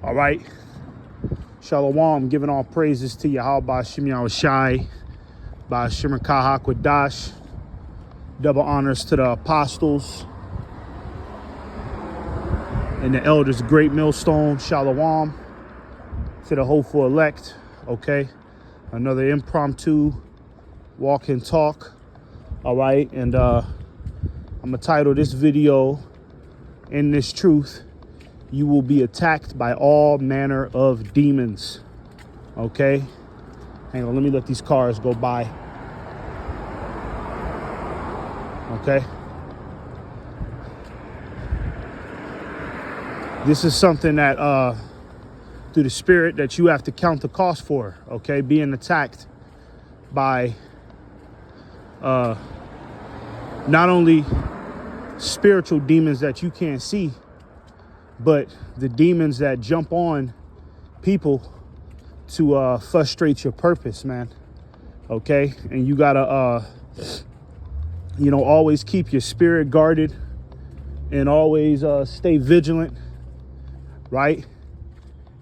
All right. Shalom, giving all praises to Yahweh Ba'Shem Yahushai, Ba'Shem Kahakwadash. Double honors to the apostles and the elders, great millstone. Shalom to the hopeful elect. Okay. Another impromptu walk and talk. All right. And I'm going to title this video, "In This Truth, You Will Be Attacked by All Manner of Demons." Okay. Hang on. Let me let these cars go by. Okay. This is something that through the spirit that you have to count the cost for. Okay. Being attacked by not only spiritual demons that you can't see, but the demons that jump on people to frustrate your purpose, man. Okay. And you gotta always keep your spirit guarded and always stay vigilant, right?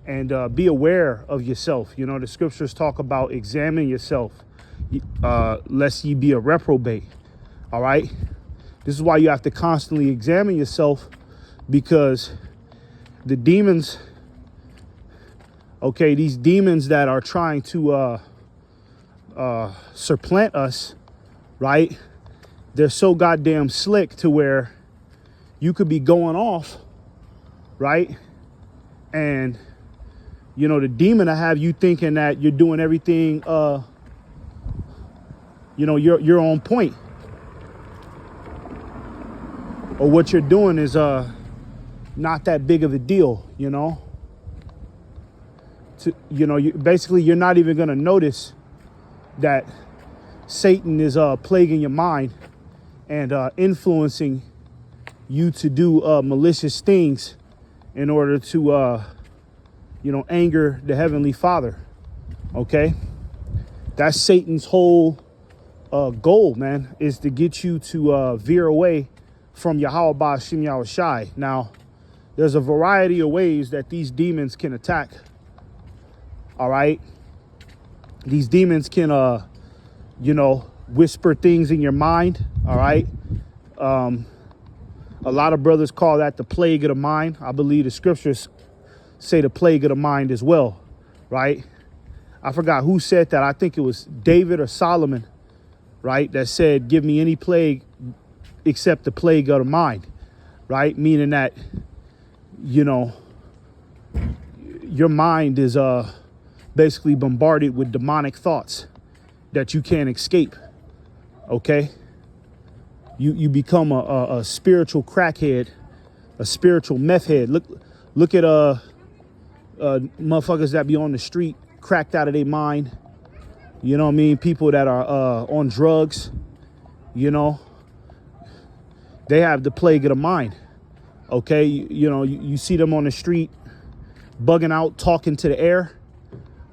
And be aware of yourself. You know, the scriptures talk about examine yourself, lest ye be a reprobate. All right. This is why you have to constantly examine yourself, because the demons, okay, these demons that are trying to supplant us, right? They're so goddamn slick to where you could be going off, right? And, you know, the demon will have you thinking that you're doing everything, you're on point. Or what you're doing is not that big of a deal, you know? Basically, you're not even going to notice that Satan is plaguing your mind and influencing you to do malicious things in order to, anger the Heavenly Father. Okay? That's Satan's whole goal, man, is to get you to veer away from Yahweh Ba'Shem Yahushai. Now, there's a variety of ways that these demons can attack. All right? These demons can, whisper things in your mind. All right? A lot of brothers call that the plague of the mind. I believe the scriptures say the plague of the mind as well, right? I forgot who said that. I think it was David or Solomon, right? That said, give me any plague except the plague of the mind, right? Meaning that, your mind is basically bombarded with demonic thoughts that you can't escape, okay? You become a spiritual crackhead, a spiritual meth head. Look at motherfuckers that be on the street, cracked out of their mind. You know what I mean? People that are on drugs, they have the plague of the mind. Okay, you see them on the street bugging out, talking to the air.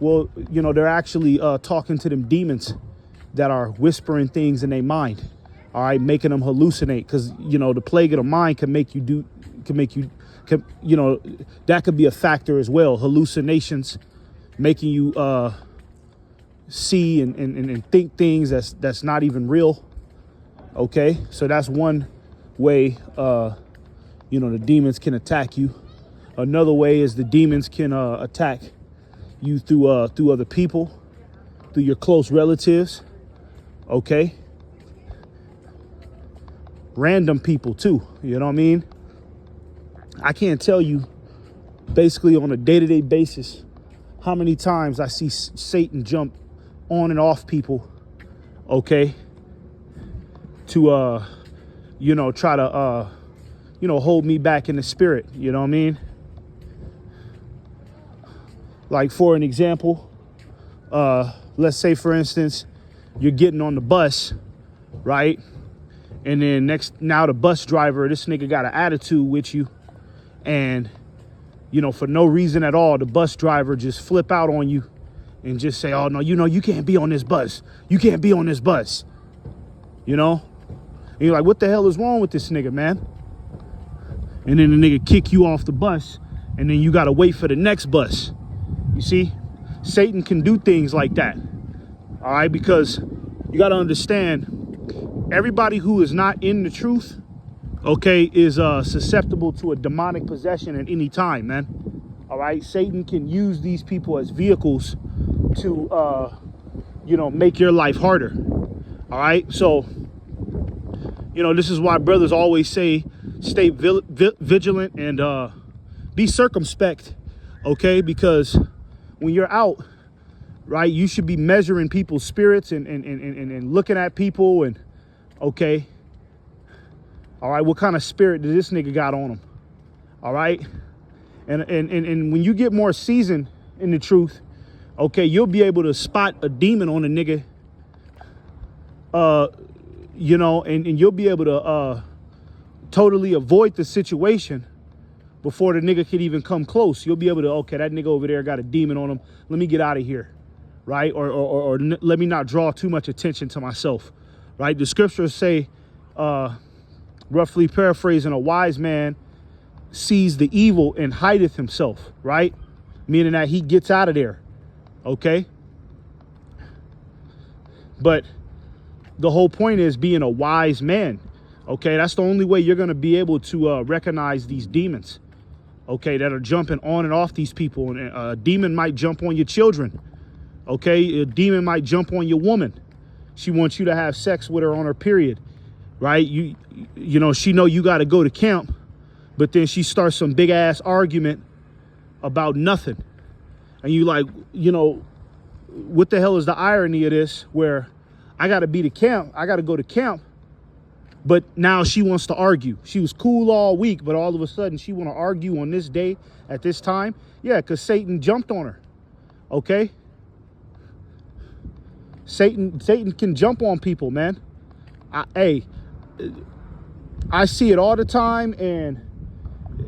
Well, they're actually talking to them demons that are whispering things in their mind. All right, making them hallucinate, because the plague of the mind that could be a factor as well. Hallucinations, making you see and think things that's not even real. Okay, so that's one way the demons can attack you. Another way is the demons can attack you through other people, through your close relatives. Okay. Random people too, you know what I mean? I can't tell you basically on a day-to-day basis how many times I see Satan jump on and off people, okay, to try to hold me back in the spirit, you know what I mean? Like, for an example, let's say, for instance, you're getting on the bus, right? And then now the bus driver, this nigga got an attitude with you. And, for no reason at all, the bus driver just flip out on you and just say, oh, no, you can't be on this bus. You can't be on this bus. And you're like, what the hell is wrong with this nigga, man? And then the nigga kick you off the bus and then you got to wait for the next bus. You see, Satan can do things like that. All right, because you got to understand, everybody who is not in the truth, okay, is susceptible to a demonic possession at any time, man. All right, Satan can use these people as vehicles to, you know, make your life harder. All right, so, you know, this is why brothers always say, stay vigilant and be circumspect, okay? Because when you're out, right, you should be measuring people's spirits and looking at people and, okay, all right, what kind of spirit did this nigga got on him? All right, and when you get more seasoned in the truth, okay, you'll be able to spot a demon on a nigga, you know, and you'll be able to totally avoid the situation before the nigga could even come close. You'll be able to, okay, that nigga over there got a demon on him. Let me get out of here, right? Or let me not draw too much attention to myself, right? The scriptures say, roughly paraphrasing, a wise man sees the evil and hideth himself, right? Meaning that he gets out of there, okay? But the whole point is being a wise man, okay? That's the only way you're going to be able to recognize these demons, okay, that are jumping on and off these people. And a demon might jump on your children, okay? A demon might jump on your woman. She wants you to have sex with her on her period, right? You know, she know you got to go to camp, but then she starts some big ass argument about nothing. And you like, you know, what the hell is the irony of this, where I got to be to camp, I got to go to camp, but now she wants to argue. She was cool all week, but all of a sudden she want to argue on this day at this time. Yeah, because Satan jumped on her, okay? Satan can jump on people, man. I see it all the time, and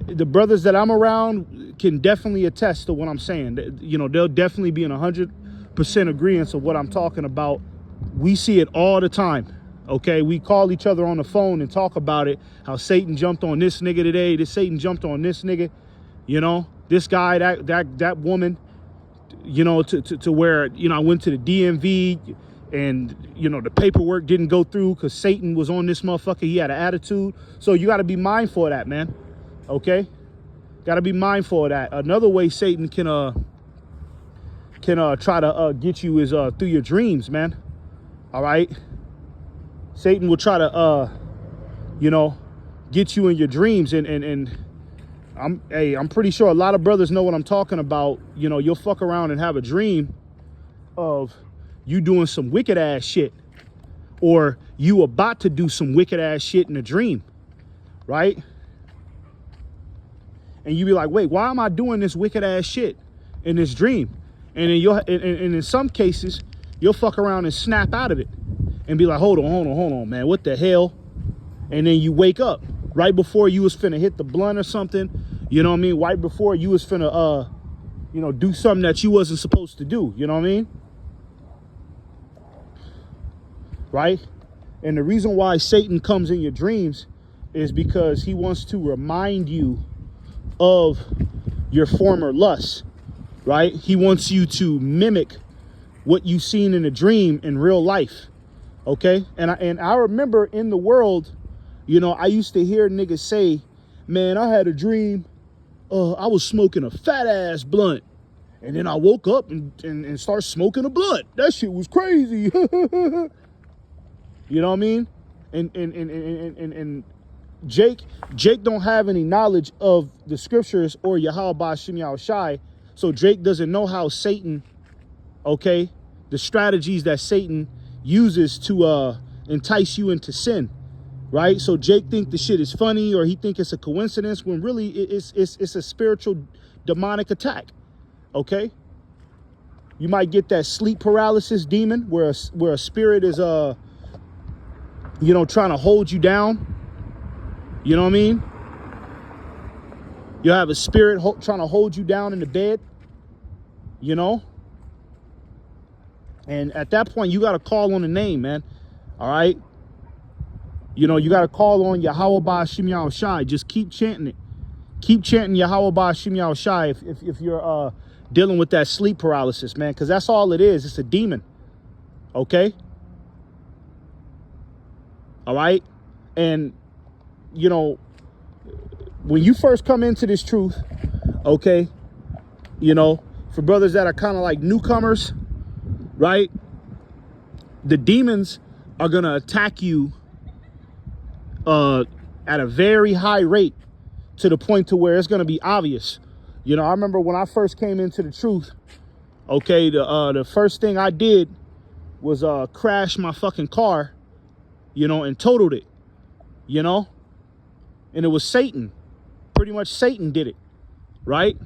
the brothers that I'm around can definitely attest to what I'm saying. You know, they'll definitely be in 100% agreement of what I'm talking about. We see it all the time, okay? We call each other on the phone and talk about it, how Satan jumped on this nigga today, this Satan jumped on this nigga, you know, this guy, that woman, you know, to where, you know, I went to the DMV and, you know, the paperwork didn't go through because Satan was on this motherfucker. He had an attitude. So you got to be mindful of that, man. Okay? Got to be mindful of that. Another way Satan can try to get you is through your dreams, man. All right? Satan will try to, you know, get you in your dreams. And I'm pretty sure a lot of brothers know what I'm talking about. You know, you'll fuck around and have a dream of you doing some wicked ass shit, or you about to do some wicked ass shit in a dream, right? And you be like, wait, why am I doing this wicked ass shit in this dream? And then and in some cases, you'll fuck around and snap out of it and be like, hold on, man, what the hell? And then you wake up right before you was finna hit the blunt or something, you know what I mean? Right before you was finna, you know, do something that you wasn't supposed to do, you know what I mean? Right? And the reason why Satan comes in your dreams is because he wants to remind you of your former lusts, right? He wants you to mimic what you've seen in a dream in real life, okay? And I remember in the world, you know, I used to hear niggas say, man, I had a dream, I was smoking a fat ass blunt, and then I woke up and started smoking a blunt. That shit was crazy. You know what I mean? And Jake don't have any knowledge of the scriptures or Yahweh Ba'Shem Yahushai, so Jake doesn't know how Satan, okay, the strategies that Satan uses to entice you into sin, right? So Jake think the shit is funny, or he think it's a coincidence, when really it's a spiritual demonic attack, okay? You might get that sleep paralysis demon where a spirit is you know, trying to hold you down. You know what I mean? You'll have a spirit trying to hold you down in the bed, you know? And at that point, you got to call on the name, man. All right? You know, you got to call on Yahweh Ba'Shem Yahushai. Just keep chanting it. Keep chanting Yahweh Ba'ashim Yahushai if you're dealing with that sleep paralysis, man, because that's all it is. It's a demon. Okay? All right? And, you know, when you first come into this truth, okay, you know, for brothers that are kind of like newcomers, right? The demons are going to attack you at a very high rate, to the point to where it's going to be obvious. You know, I remember when I first came into the truth, okay, the first thing I did was crash my fucking car, you know, and totaled it, you know, and it was Satan. Pretty much Satan did it, right?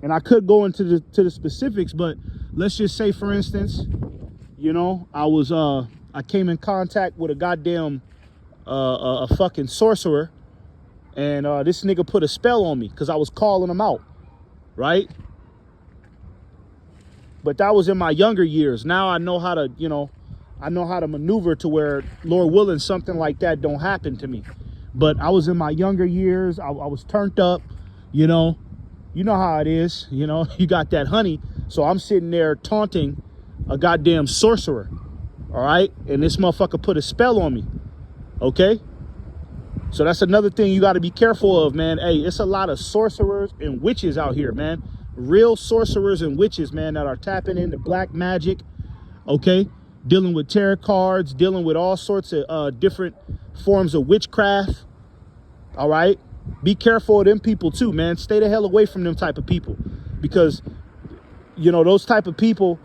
And I could go into the specifics, but let's just say, for instance, you know, I came in contact with a goddamn a fucking sorcerer, and this nigga put a spell on me because I was calling him out, right? But that was in my younger years. Now I know how to, you know, I know how to maneuver to where, Lord willing, something like that don't happen to me. But I was in my younger years. I was turned up, you know how it is, you know, you got that honey. So I'm sitting there taunting a goddamn sorcerer, all right? And this motherfucker put a spell on me, okay? So that's another thing you got to be careful of, man. Hey, it's a lot of sorcerers and witches out here, man. Real sorcerers and witches, man, that are tapping into black magic, okay? Dealing with tarot cards, dealing with all sorts of different forms of witchcraft, all right? Be careful of them people too, man. Stay the hell away from them type of people, because, you know, those type of people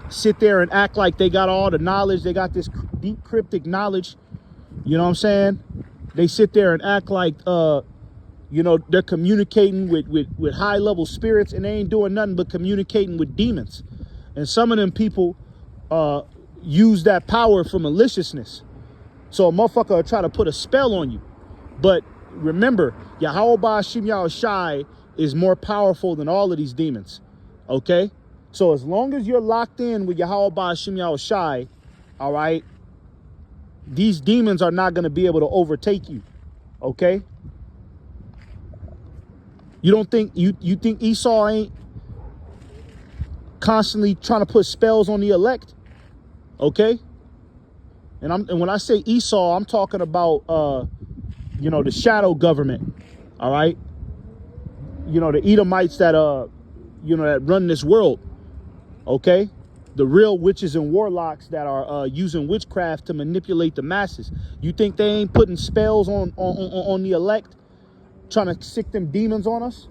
sit there and act like they got all the knowledge. They got this deep cryptic knowledge. You know what I'm saying? They sit there and act like, you know, they're communicating with high level spirits, and they ain't doing nothing but communicating with demons. And some of them people use that power for maliciousness. So a motherfucker will try to put a spell on you. But remember, Yahweh Ba'ashim Yahushai is more powerful than all of these demons. Okay? So as long as you're locked in with Yahweh Ba'ashim Yahushai, all right, these demons are not going to be able to overtake you. Okay? You don't think, you think Esau ain't constantly trying to put spells on the elect? Okay? And when I say Esau, I'm talking about you know, the shadow government, all right? You know, the Edomites that, you know, that run this world, okay? The real witches and warlocks that are using witchcraft to manipulate the masses. You think they ain't putting spells on the elect, trying to sick them demons on us,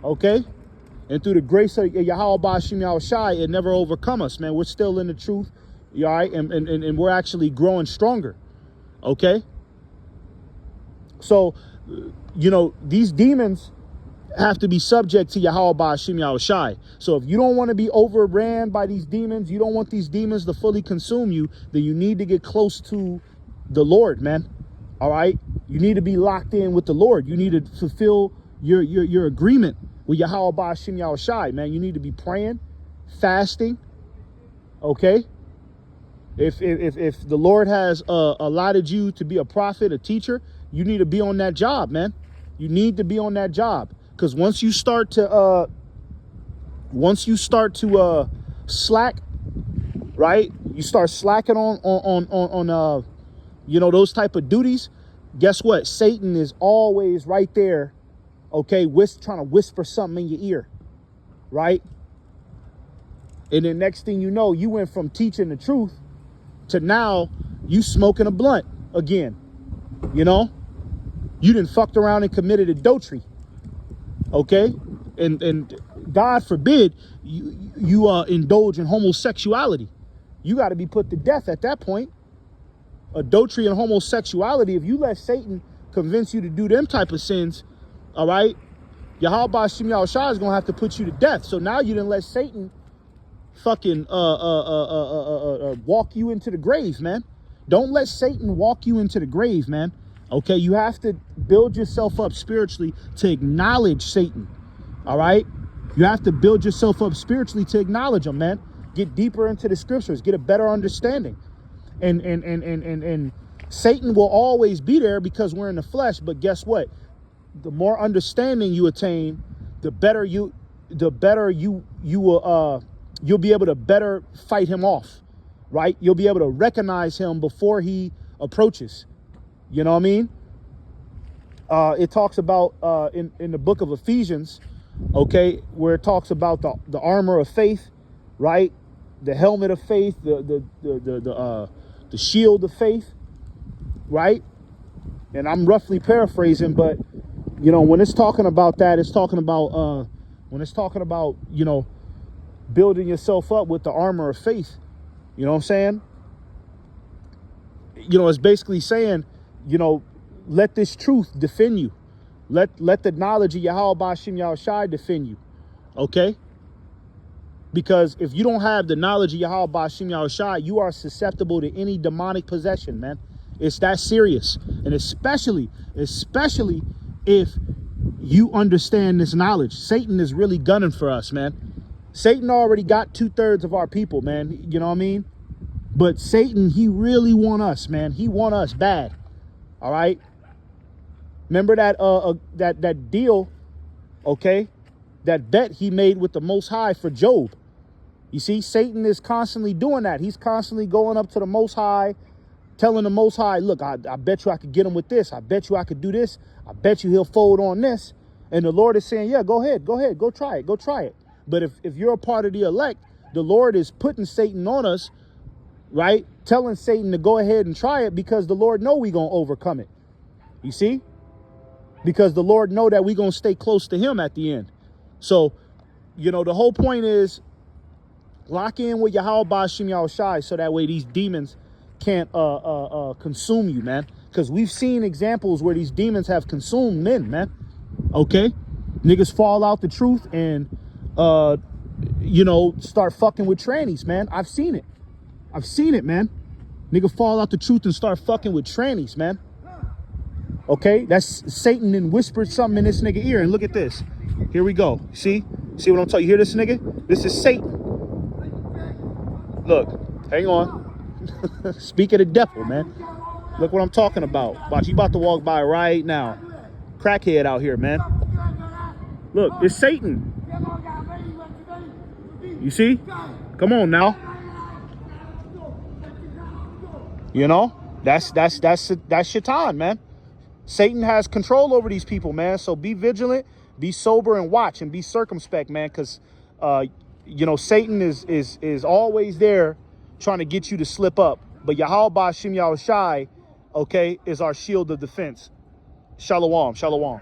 okay? And through the grace of Yahweh Ba'ashim Yahushai, it never overcome us, man. We're still in the truth, all right? And we're actually growing stronger, okay? So, you know, these demons have to be subject to Yahweh Ba'ashim Yahushai. So if you don't want to be overran by these demons, you don't want these demons to fully consume you, then you need to get close to the Lord, man. All right? You need to be locked in with the Lord. You need to fulfill your agreement with Yahweh Ba'ashim Yahushai, man. You need to be praying, fasting, okay? If the Lord has allotted you to be a prophet, a teacher, you need to be on that job, man. You need to be on that job, because once you start to slack, right? You start slacking on you know, those type of duties. Guess what? Satan is always right there, okay, trying to whisper something in your ear, right? And then next thing you know, you went from teaching the truth to now you smoking a blunt again, you know? You done fucked around and committed adultery, okay? And God forbid you indulge in homosexuality. You got to be put to death at that point. Adultery and homosexuality, if you let Satan convince you to do them type of sins, all right, Yahweh Ba'ashim Yahushai is going to have to put you to death. So now you done let Satan fucking walk you into the grave, man. Don't let Satan walk you into the grave, man. Okay, you have to build yourself up spiritually to acknowledge Satan, all right? You have to build yourself up spiritually to acknowledge him, man. Get deeper into the scriptures, get a better understanding. And Satan will always be there because we're in the flesh, but guess what? the more understanding you attain, the better you will you'll be able to better fight him off, right? You'll be able to recognize him before he approaches. You know what I mean? It talks about in the book of Ephesians, okay, where it talks about the armor of faith, right? The helmet of faith, the shield of faith, right? And I'm roughly paraphrasing, but you know, when it's talking about that, it's talking about when it's talking about, you know, building yourself up with the armor of faith. You know what I'm saying? You know, it's basically saying, you know, let this truth defend you. Let the knowledge of Yahweh Ba'Shem Yahushai defend you. Okay? Because if you don't have the knowledge of Yahweh Ba'Shem Yahushai, you are susceptible to any demonic possession, man. It's that serious. And especially if you understand this knowledge. Satan is really gunning for us, man. Satan already got 2/3 of our people, man. You know what I mean? But Satan, he really want us, man. He want us bad. All right? Remember that that deal, okay? That bet he made with the Most High for Job. You see, Satan is constantly doing that. He's constantly going up to the Most High, telling the Most High, look, I bet you I could get him with this. I bet you I could do this. I bet you he'll fold on this. And the Lord is saying, yeah, go ahead, go try it. But if you're a part of the elect, the Lord is putting Satan on us, right? Telling Satan to go ahead and try it because the Lord know we gonna overcome it. You see? Because the Lord know that we gonna stay close to him at the end. So, you know, the whole point is lock in with Yahweh Ba'Shem Yahushai so that way these demons can't consume you, man. Because we've seen examples where these demons have consumed men, man. Okay? Niggas fall out the truth and, you know, start fucking with trannies, man. I've seen it. I've seen it, man. Nigga fall out the truth and start fucking with trannies, man. Okay? That's Satan and whispered something in this nigga ear. And look at this. Here we go. See? See what I'm talking? You hear this, nigga? This is Satan. Look. Hang on. Speak of the devil, man. Look what I'm talking about. Watch, you about to walk by right now. Crackhead out here, man. Look, it's Satan. You see? Come on now. You know? That's Shaitan, man. Satan has control over these people, man. So be vigilant, be sober, and watch, and be circumspect, man. Because, you know, Satan is always there trying to get you to slip up. But Yahweh Ba'Shem Yahushai, okay, is our shield of defense. Shalom, shalom.